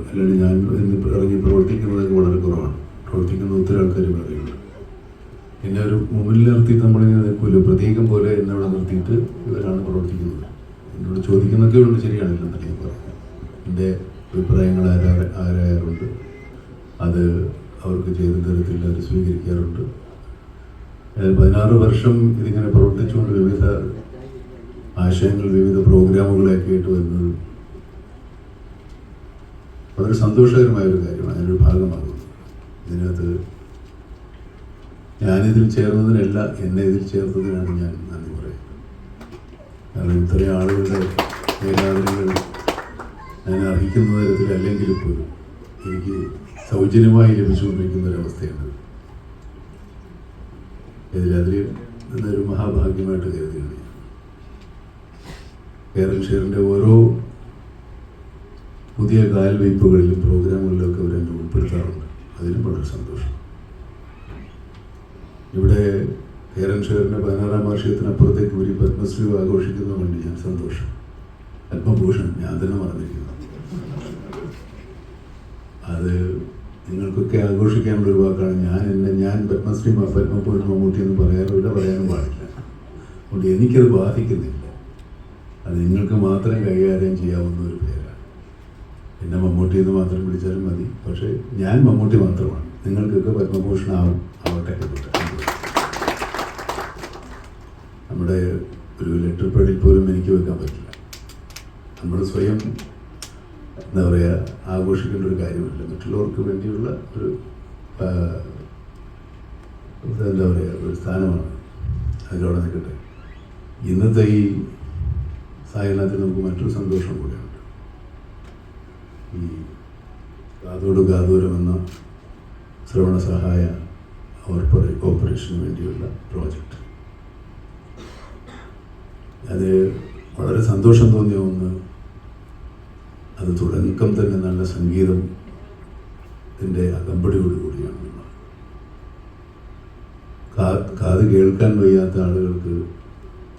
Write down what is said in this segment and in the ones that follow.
അല്ലെങ്കിൽ ഞാൻ ഇറങ്ങി പ്രവർത്തിക്കുന്നതൊക്കെ വളരെ കുറവാണ്. പ്രവർത്തിക്കുന്ന ഒത്തിരി ആൾക്കാർ പറയുന്നുണ്ട്. എന്നെ ഒരു മുമ്പിൽ നിർത്തി നമ്മളിങ്ങനെ നിൽക്കില്ല, പ്രതീകം പോലെ എന്നെ ഇവിടെ നിർത്തിയിട്ട് ഇവരാണ് പ്രവർത്തിക്കുന്നത്. എന്നോട് ചോദിക്കുന്നൊക്കെ ഉണ്ട്, ശരിയാണില്ലെന്നല്ല ഞാൻ പറയുന്നത്. എൻ്റെ അഭിപ്രായങ്ങൾ ആരായാറുണ്ട്, അത് അവർക്ക് ചെയ്ത തരത്തിൽ അവർ സ്വീകരിക്കാറുണ്ട്. 16 വർഷം ഇതിങ്ങനെ പ്രവർത്തിച്ചുകൊണ്ട് വിവിധ ആശയങ്ങൾ, വിവിധ പ്രോഗ്രാമുകളൊക്കെ ആയിട്ട് വരുന്നത് വളരെ സന്തോഷകരമായൊരു കാര്യമാണ്. അതിനൊരു ഭാഗമാകുന്നത്. ഇതിനകത്ത് ഞാനിതിൽ ചേർന്നതിനല്ല, എന്നെ ഇതിൽ ചേർത്തതിനാണ് ഞാൻ നന്ദി പറയുന്നത്. കാരണം ഇത്രയും ആളുകളുടെ മേലാദരങ്ങൾ ഞാൻ അർഹിക്കുന്ന തരത്തിൽ അല്ലെങ്കിൽ പോലും എനിക്ക് സൗജന്യമായി ലഭിച്ചുകൊണ്ടിരിക്കുന്ന ഒരവസ്ഥയുണ്ട്. അതിൽ ഇതൊരു മഹാഭാഗ്യമായിട്ട് കരുതിയാണ്. കേരള ഷെയറിൻ്റെ ഓരോ പുതിയ കാൽവയ്പ്പുകളിലും പ്രോഗ്രാമുകളിലൊക്കെ അവരെന്നെ ഉൾപ്പെടുത്താറുണ്ട്. അതിലും വളരെ സന്തോഷം. ഇവിടെ കേരള ഷെയറിൻ്റെ 16-ാം വാർഷികത്തിനപ്പുറത്തേക്ക് ഒരു പത്മശ്രീ ആഘോഷിക്കുന്നത് കൊണ്ട് ഞാൻ സന്തോഷം. പത്മഭൂഷൺ ഞാൻ തന്നെ മറന്നിരിക്കുന്നു. അത് നിങ്ങൾക്കൊക്കെ ആഘോഷിക്കാനുള്ള ഒരു വാക്കാണ്. ഞാൻ പത്മശ്രീ പത്മഭൂഷൺ മമ്മൂട്ടി എന്ന് പറയാറില്ല, പറയാനും പാടില്ല. അതുകൊണ്ട് എനിക്കത് ബാധിക്കുന്നില്ല. അത് നിങ്ങൾക്ക് മാത്രം കൈകാര്യം ചെയ്യാവുന്ന ഒരു പേരാണ്. എന്നെ മമ്മൂട്ടി എന്ന് മാത്രം വിളിച്ചാലും മതി. പക്ഷേ ഞാൻ മമ്മൂട്ടി മാത്രമാണ്. നിങ്ങൾക്കൊക്കെ പത്മഭൂഷൺ ആവട്ടെ. നമ്മുടെ ഒരു ലെറ്റർ പാഡിൽ പോലും എനിക്ക് വെക്കാൻ പറ്റില്ല. നമ്മൾ സ്വയം എന്താ പറയുക, ആഘോഷിക്കേണ്ട ഒരു കാര്യമില്ല. മറ്റുള്ളവർക്ക് വേണ്ടിയുള്ള ഒരു എന്താ പറയുക, ഒരു സ്ഥാനമാണ്. അതിലവിടെ നിൽക്കട്ടെ. ഇന്നത്തെ ഈ സായനത്തിൽ നമുക്ക് മറ്റൊരു സന്തോഷം കൂടെയുണ്ട്. ഈ കാതോട് കാതൂരം എന്ന ശ്രവണ സഹായ ഓപ്പറേഷന് വേണ്ടിയുള്ള പ്രോജക്റ്റ്, അത് വളരെ സന്തോഷം തോന്നിയ ഒന്ന്. അത് തുടക്കം തന്നെ നല്ല സംഗീതത്തിൻ്റെ അകമ്പടിയോടുകൂടിയാണ്. കാത് കേൾക്കാൻ വയ്യാത്ത ആളുകൾക്ക്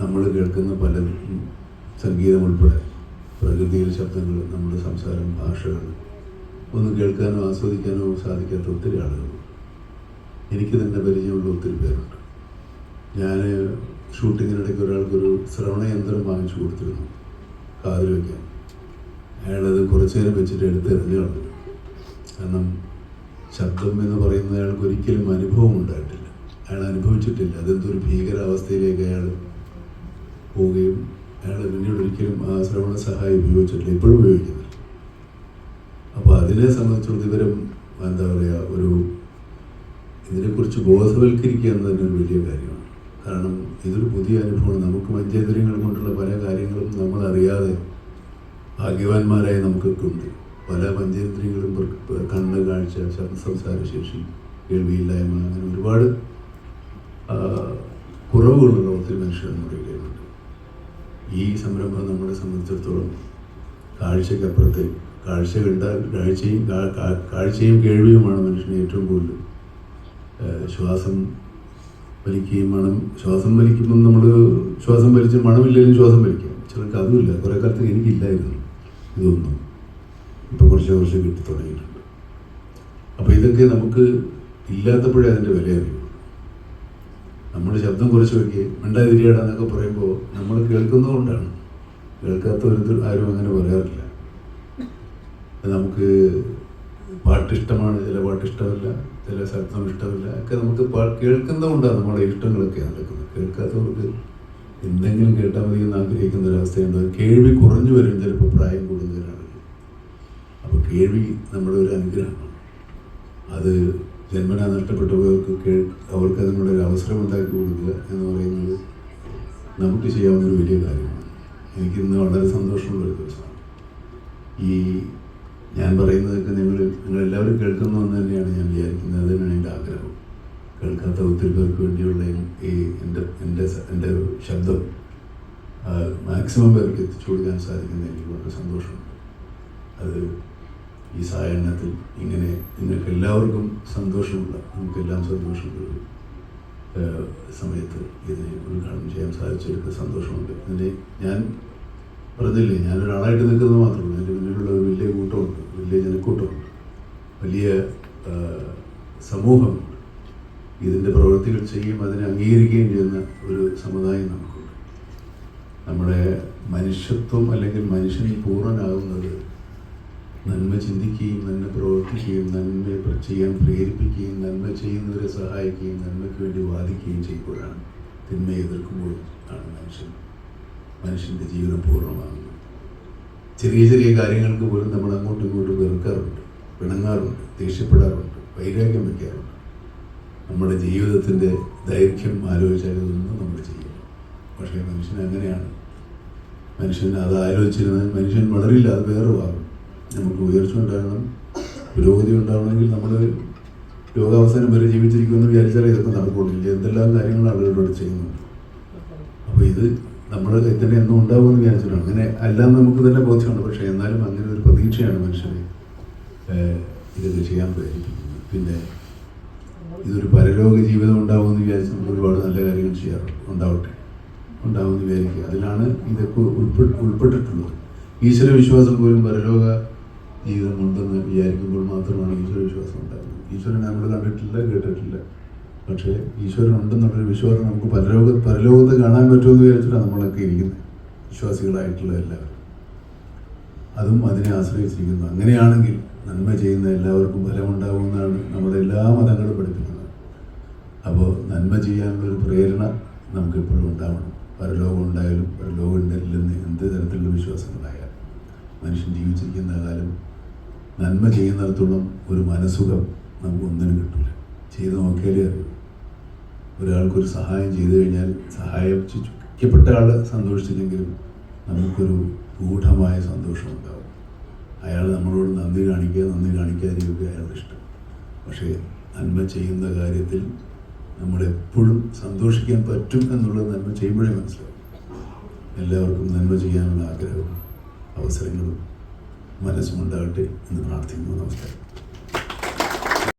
നമ്മൾ കേൾക്കുന്ന പല സംഗീതം ഉൾപ്പെടെ പ്രകൃതിയിലെ ശബ്ദങ്ങൾ, നമ്മുടെ സംസാരം, ഭാഷകൾ ഒന്നും കേൾക്കാനോ ആസ്വദിക്കാനോ സാധിക്കാത്ത ഒത്തിരി ആളുകളുണ്ട്. എനിക്ക് തന്നെ പരിചയമുള്ള ഒത്തിരി പേരുണ്ട്. ഞാൻ ഷൂട്ടിങ്ങിനിടയ്ക്ക് ഒരാൾക്കൊരു ശ്രവണയന്ത്രം വാങ്ങിച്ചു കൊടുത്തിരുന്നു കാതിൽ വയ്ക്കാൻ. അയാളത് കുറച്ചു നേരം വെച്ചിട്ട് എടുത്തെറിഞ്ഞു കളഞ്ഞു. കാരണം ശബ്ദം എന്ന് പറയുന്ന അയാൾക്ക് ഒരിക്കലും അനുഭവം ഉണ്ടായിട്ടില്ല. അയാൾ അനുഭവിച്ചിട്ടില്ല. അതെന്തൊരു ഭീകരാവസ്ഥയിലേക്ക് അയാൾ പോവുകയും അയാൾ പിന്നീട് ഒരിക്കലും ആ ശ്രവണ സഹായം ഉപയോഗിച്ചിട്ടില്ല, ഇപ്പോഴും ഉപയോഗിക്കുന്നില്ല. അപ്പോൾ അതിനെ സംബന്ധിച്ചുള്ള വിവരം എന്താ പറയുക, ഇതിനെക്കുറിച്ച് ബോധവൽക്കരിക്കുക എന്ന് തന്നെ ഒരു വലിയ കാര്യമാണ്. കാരണം ഇതൊരു പുതിയ അനുഭവമാണ്. നമുക്ക് പഞ്ചേന്ദ്രിയങ്ങൾ കൊണ്ടുള്ള പല കാര്യങ്ങളും നമ്മളറിയാതെ ഭാഗ്യവാന്മാരായി നമുക്കൊക്കെ ഉണ്ട്. പല പഞ്ചേന്ദ്രിയങ്ങളും, കണ്ണ്, കാഴ്ച, സംസാരശേഷി, കേൾവിയില്ലായ്മ, അങ്ങനെ ഒരുപാട് കുറവുകളുള്ള ഒത്തിരി മനുഷ്യർ നമ്മുടെ ഇടയിലുണ്ട്. ഈ സംരംഭം നമ്മളെ സംബന്ധിച്ചിടത്തോളം കാഴ്ചയ്ക്കപ്പുറത്തെ, കാഴ്ച കണ്ടാൽ കാഴ്ചയും കേൾവിയുമാണ് മനുഷ്യനെ ഏറ്റവും കൂടുതൽ. ശ്വാസം വലിക്കുകയും ശ്വാസം വലിക്കുമ്പോൾ നമ്മൾ ശ്വാസം വലിച്ച് മണമില്ലെങ്കിലും ശ്വാസം വലിക്കും. ചിലർക്ക് അതുമില്ല. കുറേ കാലത്തേക്ക് എനിക്കില്ലായിരുന്നു ഇതൊന്നും. ഇപ്പോൾ കുറച്ച് കിട്ടി തുടങ്ങിയിട്ടുണ്ട്. അപ്പോൾ ഇതൊക്കെ നമുക്ക് ഇല്ലാത്തപ്പോഴേ അതിൻ്റെ വില അറിയുള്ളൂ. നമ്മൾ ശബ്ദം കുറച്ച് വയ്ക്കുകയും മിണ്ടാതിരിയാടാന്നൊക്കെ പറയുമ്പോൾ നമ്മൾ കേൾക്കുന്നതുകൊണ്ടാണ്. കേൾക്കാത്തവരത് ആരും അങ്ങനെ പറയാറില്ല. നമുക്ക് പാട്ടിഷ്ടമാണ്, ചില പാട്ടിഷ്ടമല്ല, ചില ശബ്ദം ഇഷ്ടമില്ല, ഒക്കെ നമുക്ക് കേൾക്കുന്നതുകൊണ്ടാണ് നമ്മുടെ ഇഷ്ടങ്ങളൊക്കെ നടക്കുന്നത്. കേൾക്കാത്തവർക്ക് എന്തെങ്കിലും കേട്ടാൽ മതി എന്ന് ആഗ്രഹിക്കുന്ന ഒരവസ്ഥയുണ്ട്. കേൾവി കുറഞ്ഞു വരും ചിലപ്പോൾ പ്രായം കൂടുതലാണ്. അപ്പോൾ കേൾവി നമ്മുടെ ഒരു അനുഗ്രഹമാണ്. അത് ജന്മനാ നഷ്ടപ്പെട്ടവർക്ക് അവർക്ക് അതിനുള്ളൊരു അവസരം ഉണ്ടാക്കി കൊടുക്കുക എന്ന് പറയുന്നത് നമുക്ക് ചെയ്യാവുന്നൊരു വലിയ കാര്യമാണ്. എനിക്കിന്ന് വളരെ സന്തോഷമുള്ളൊരു ദിവസമാണ്. ഈ ഞാൻ പറയുന്നതൊക്കെ നിങ്ങളെല്ലാവരും കേൾക്കുന്നു എന്ന് തന്നെയാണ് ഞാൻ വിചാരിക്കുന്നത്. അത് തന്നെയാണ് എൻ്റെ ആഗ്രഹം. കേൾക്കാത്ത ഒത്തിരി പേർക്ക് വേണ്ടിയുള്ള ഈ എൻ്റെ ശബ്ദം മാക്സിമം പേർക്ക് എത്തിച്ചു കൊടുക്കാൻ സാധിക്കുന്ന എനിക്ക് വളരെ സന്തോഷമുണ്ട്. അത് ഈ സായാഹ്നത്തിൽ ഇങ്ങനെ നിങ്ങൾക്ക് എല്ലാവർക്കും സന്തോഷമുള്ള, നമുക്കെല്ലാം സന്തോഷമുള്ള സമയത്ത് ഇതിനെ ഉദ്ഘാടനം ചെയ്യാൻ സാധിച്ചെടുക്കുക സന്തോഷമുണ്ട്. ഇതിൻ്റെ ഞാൻ പറഞ്ഞില്ലേ, ഞാനൊരാളായിട്ട് നിൽക്കുന്നത് മാത്രമല്ല, എൻ്റെ മുന്നിലുള്ള ഒരു വലിയ കൂട്ടമുണ്ട്, വലിയ ജനക്കൂട്ടമുണ്ട്, വലിയ സമൂഹമുണ്ട്. ഇതിൻ്റെ പ്രവൃത്തികൾ ചെയ്യും, അതിനെ അംഗീകരിക്കുകയും ചെയ്യുന്ന ഒരു സമുദായം നമുക്കുണ്ട്. നമ്മുടെ മനുഷ്യത്വം അല്ലെങ്കിൽ മനുഷ്യൻ പൂർണ്ണനാകുന്നത് നന്മ ചിന്തിക്കുകയും നന്മ പ്രവർത്തിക്കുകയും നന്മ ചെയ്യാൻ പ്രേരിപ്പിക്കുകയും നന്മ ചെയ്യുന്നവരെ സഹായിക്കുകയും നന്മയ്ക്ക് വേണ്ടി വാദിക്കുകയും ചെയ്യുമ്പോഴാണ്. തിന്മയെ എതിർക്കുമ്പോൾ ആണ് മനുഷ്യൻ്റെ ജീവിതം പൂർണ്ണമാകുന്നത്. ചെറിയ ചെറിയ കാര്യങ്ങൾക്ക് പോലും നമ്മൾ അങ്ങോട്ടും ഇങ്ങോട്ടും വെറുക്കാറുണ്ട്, പിണങ്ങാറുണ്ട്, ദേഷ്യപ്പെടാറുണ്ട്, വൈരാഗ്യം വയ്ക്കാറുണ്ട്. നമ്മുടെ ജീവിതത്തിൻ്റെ ദൈർഘ്യം ആലോചിച്ചാൽ ഇതൊന്നും നമ്മൾ ചെയ്യില്ല. പക്ഷേ മനുഷ്യൻ അങ്ങനെയാണ്. മനുഷ്യൻ അത് ആലോചിച്ചിരുന്നാൽ മനുഷ്യൻ വളരില്ല, അത് വേറെ ഭാഗം. നമുക്ക് ഉയർച്ച ഉണ്ടാകണം, പുരോഗതി ഉണ്ടാവണമെങ്കിൽ നമ്മൾ രോഗാവസാനം വരെ ജീവിച്ചിരിക്കുമെന്ന് വിചാരിച്ചാലേ ഇതൊക്കെ നടക്കുകയുള്ളൂ. എന്തെല്ലാം കാര്യങ്ങൾ ആളുകളോട് ചെയ്യുന്നുണ്ട്. അപ്പോൾ ഇത് നമ്മുടെ കയ്യിൽ തന്നെ എന്നും ഉണ്ടാകുമെന്ന് വിചാരിച്ചിട്ടാണ്. അങ്ങനെ എല്ലാം നമുക്ക് തന്നെ ബോധ്യമുണ്ട്. പക്ഷേ എന്നാലും അങ്ങനെ ഒരു പ്രതീക്ഷയാണ് മനുഷ്യനെ ഇതൊക്കെ ചെയ്യാൻ പ്രേരിപ്പിക്കുന്നത്. പിന്നെ ഇതൊരു പരലോക ജീവിതം ഉണ്ടാകുമെന്ന് വിചാരിച്ച് നമ്മൾ ഒരുപാട് നല്ല കാര്യങ്ങൾ ചെയ്യാറുണ്ട്. ഉണ്ടാകുമെന്ന് വിചാരിക്കുക. അതിലാണ് ഇതൊക്കെ ഉൾപ്പെട്ടിട്ടുള്ളത്. ഈശ്വര വിശ്വാസം പോലും പരലോക ജീവിതം ഉണ്ടെന്ന് വിചാരിക്കുമ്പോൾ മാത്രമാണ് ഈശ്വര വിശ്വാസം ഉണ്ടാകുന്നത്. ഈശ്വരനെ നമ്മൾ കണ്ടിട്ടില്ല, കേട്ടിട്ടില്ല. പക്ഷേ ഈശ്വരൻ ഉണ്ടെന്നുള്ളൊരു വിശ്വാസം നമുക്ക് പരലോകത്ത് കാണാൻ പറ്റുമെന്ന് വിചാരിച്ചിട്ടാണ് നമ്മളൊക്കെ ഇരിക്കുന്നത്, വിശ്വാസികളായിട്ടുള്ള എല്ലാവരും. അതും അതിനെ ആശ്രയിച്ചിരിക്കുന്നു. അങ്ങനെയാണെങ്കിൽ നന്മ ചെയ്യുന്ന എല്ലാവർക്കും ഫലമുണ്ടാകുമെന്നാണ് നമ്മുടെ എല്ലാ മതങ്ങളും പഠിപ്പിക്കുന്നത്. അപ്പോൾ നന്മ ചെയ്യാനുള്ളൊരു പ്രേരണ നമുക്കെപ്പോഴും ഉണ്ടാവണം. പരലോകം ഉണ്ടായാലും പരലോകം ഇല്ലെന്ന് എന്ത് തരത്തിലുള്ള വിശ്വാസങ്ങളായാലും മനുഷ്യൻ ജീവിച്ചിരിക്കുന്ന കാലം നന്മ ചെയ്യുന്നിടത്തോളം ഒരു മനസ്സുഖം നമുക്ക് ഒന്നിനും കിട്ടില്ല. ചെയ്ത് നോക്കിയാലേ അറിയൂ. ഒരാൾക്കൊരു സഹായം ചെയ്തു കഴിഞ്ഞാൽ സഹായിക്കപ്പെട്ട ആൾ സന്തോഷിച്ചില്ലെങ്കിലും നമുക്കൊരു ഗൂഢമായ സന്തോഷം ഉണ്ടാവും. അയാൾ നമ്മളോട് നന്ദി കാണിക്കാതിരിക്കുക അയാളുടെ ഇഷ്ടം. പക്ഷേ നന്മ ചെയ്യുന്ന കാര്യത്തിൽ നമ്മളെപ്പോഴും സന്തോഷിക്കാൻ പറ്റും എന്നുള്ളത് നന്മ ചെയ്യുമ്പോഴേ മനസ്സിലാവും. എല്ലാവർക്കും നന്മ ചെയ്യാനുള്ള ആഗ്രഹവും അവസരങ്ങളും മനസ്സുമുണ്ടാകട്ടെ എന്ന് പ്രാർത്ഥിക്കുന്നു. നമസ്കാരം.